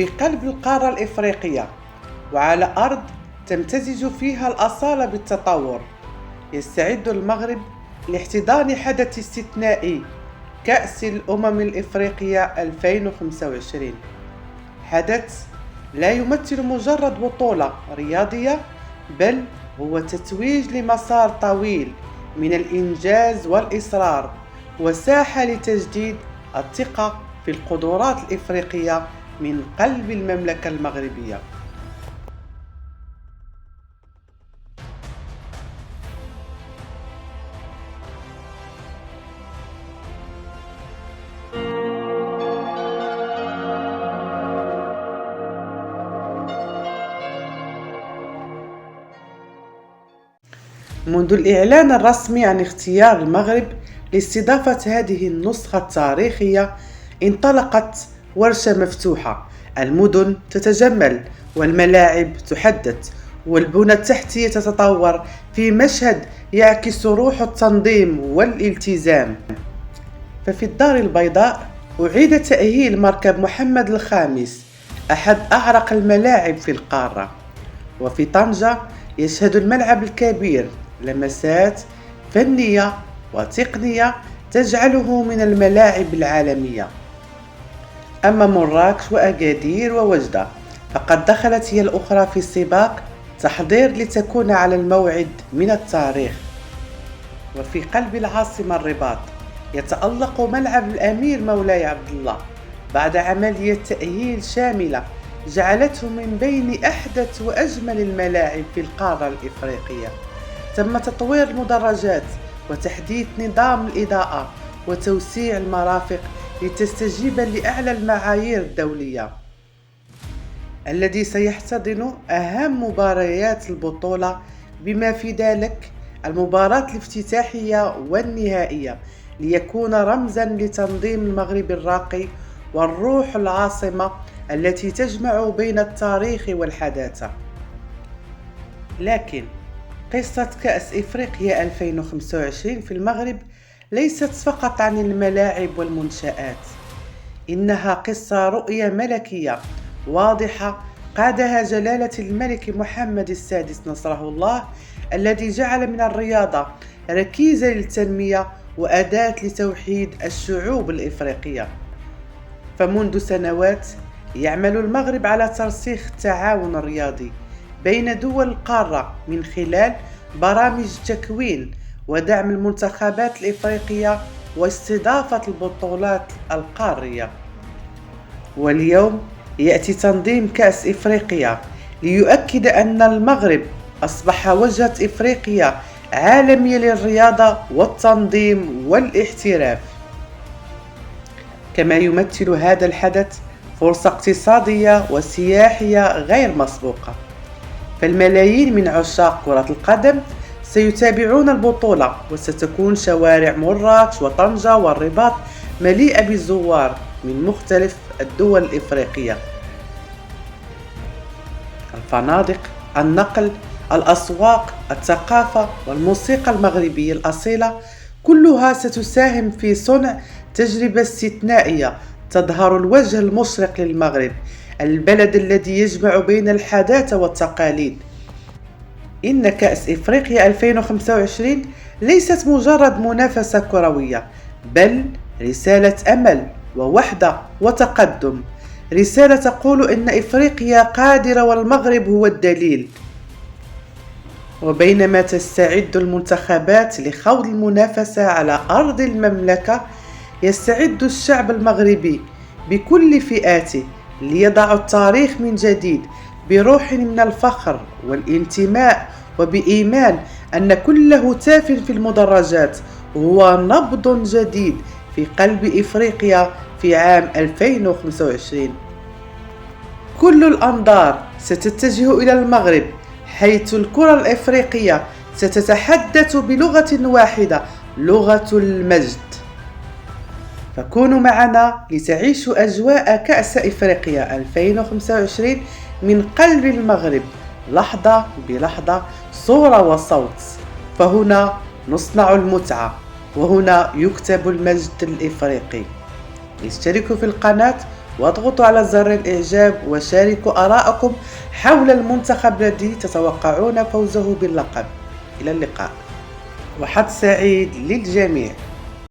في قلب القارة الإفريقية، وعلى أرض تمتزج فيها الأصالة بالتطور. يستعد المغرب لاحتضان حدث استثنائي، كأس الأمم الإفريقية 2025. حدث لا يمثل مجرد بطولة رياضية، بل هو تتويج لمسار طويل من الإنجاز والإصرار، وساحة لتجديد الثقة في القدرات الإفريقية من قلب المملكة المغربية. منذ الإعلان الرسمي عن اختيار المغرب لاستضافة هذه النسخة التاريخية، انطلقت ورشة مفتوحة. المدن تتجمل، والملاعب تحدث، والبنى التحتية تتطور في مشهد يعكس روح التنظيم والالتزام. ففي الدار البيضاء أعيد تأهيل مركب محمد الخامس، أحد أعرق الملاعب في القارة. وفي طنجة يشهد الملعب الكبير لمسات فنية وتقنية تجعله من الملاعب العالمية. أما مراكش وأكادير ووجدة فقد دخلت هي الأخرى في السباق، تحضير لتكون على الموعد من التاريخ. وفي قلب العاصمة الرباط يتألق ملعب الأمير مولاي عبد الله بعد عملية تأهيل شاملة جعلته من بين أحدث وأجمل الملاعب في القارة الإفريقية. تم تطوير المدرجات وتحديث نظام الإضاءة وتوسيع المرافق لتستجيب لأعلى المعايير الدولية، الذي سيحتضن أهم مباريات البطولة، بما في ذلك المباراة الافتتاحية والنهائية، ليكون رمزاً لتنظيم المغرب الراقي والروح العاصمة التي تجمع بين التاريخ والحداثة. لكن قصة كأس إفريقيا 2025 في المغرب ليست فقط عن الملاعب والمنشآت، إنها قصة رؤية ملكية واضحة قادها جلالة الملك محمد السادس نصره الله، الذي جعل من الرياضة ركيزة للتنمية وأداة لتوحيد الشعوب الإفريقية. فمنذ سنوات يعمل المغرب على ترسيخ التعاون الرياضي بين دول القارة من خلال برامج تكوين ودعم المنتخبات الإفريقية واستضافة البطولات القارية. واليوم يأتي تنظيم كأس إفريقيا ليؤكد أن المغرب أصبح وجهة إفريقيا عالمية للرياضة والتنظيم والاحتراف. كما يمثل هذا الحدث فرصة اقتصادية وسياحية غير مسبوقة، فالملايين من عشاق كرة القدم سيتابعون البطولة، وستكون شوارع مراكش وطنجة والرباط مليئة بالزوار من مختلف الدول الإفريقية. الفنادق، النقل، الأسواق، الثقافة والموسيقى المغربية الأصيلة كلها ستساهم في صنع تجربة استثنائية تظهر الوجه المشرق للمغرب، البلد الذي يجمع بين الحداثة والتقاليد. إن كأس إفريقيا 2025 ليست مجرد منافسة كروية، بل رسالة أمل ووحدة وتقدم، رسالة تقول إن إفريقيا قادرة والمغرب هو الدليل. وبينما تستعد المنتخبات لخوض المنافسة على أرض المملكة، يستعد الشعب المغربي بكل فئاته ليضع التاريخ من جديد بروح من الفخر والانتماء، وبإيمان أن كل هتاف في المدرجات هو نبض جديد في قلب إفريقيا في عام 2025. كل الأنظار ستتجه إلى المغرب، حيث الكرة الإفريقية ستتحدث بلغة واحدة، لغة المجد. فكونوا معنا لتعيشوا أجواء كأس إفريقيا 2025 من قلب المغرب، لحظة بلحظة، صورة وصوت. فهنا نصنع المتعة، وهنا يكتب المجد الإفريقي. اشتركوا في القناة واضغطوا على زر الإعجاب وشاركوا آراءكم حول المنتخب الذي تتوقعون فوزه باللقب. إلى اللقاء وحظ سعيد للجميع.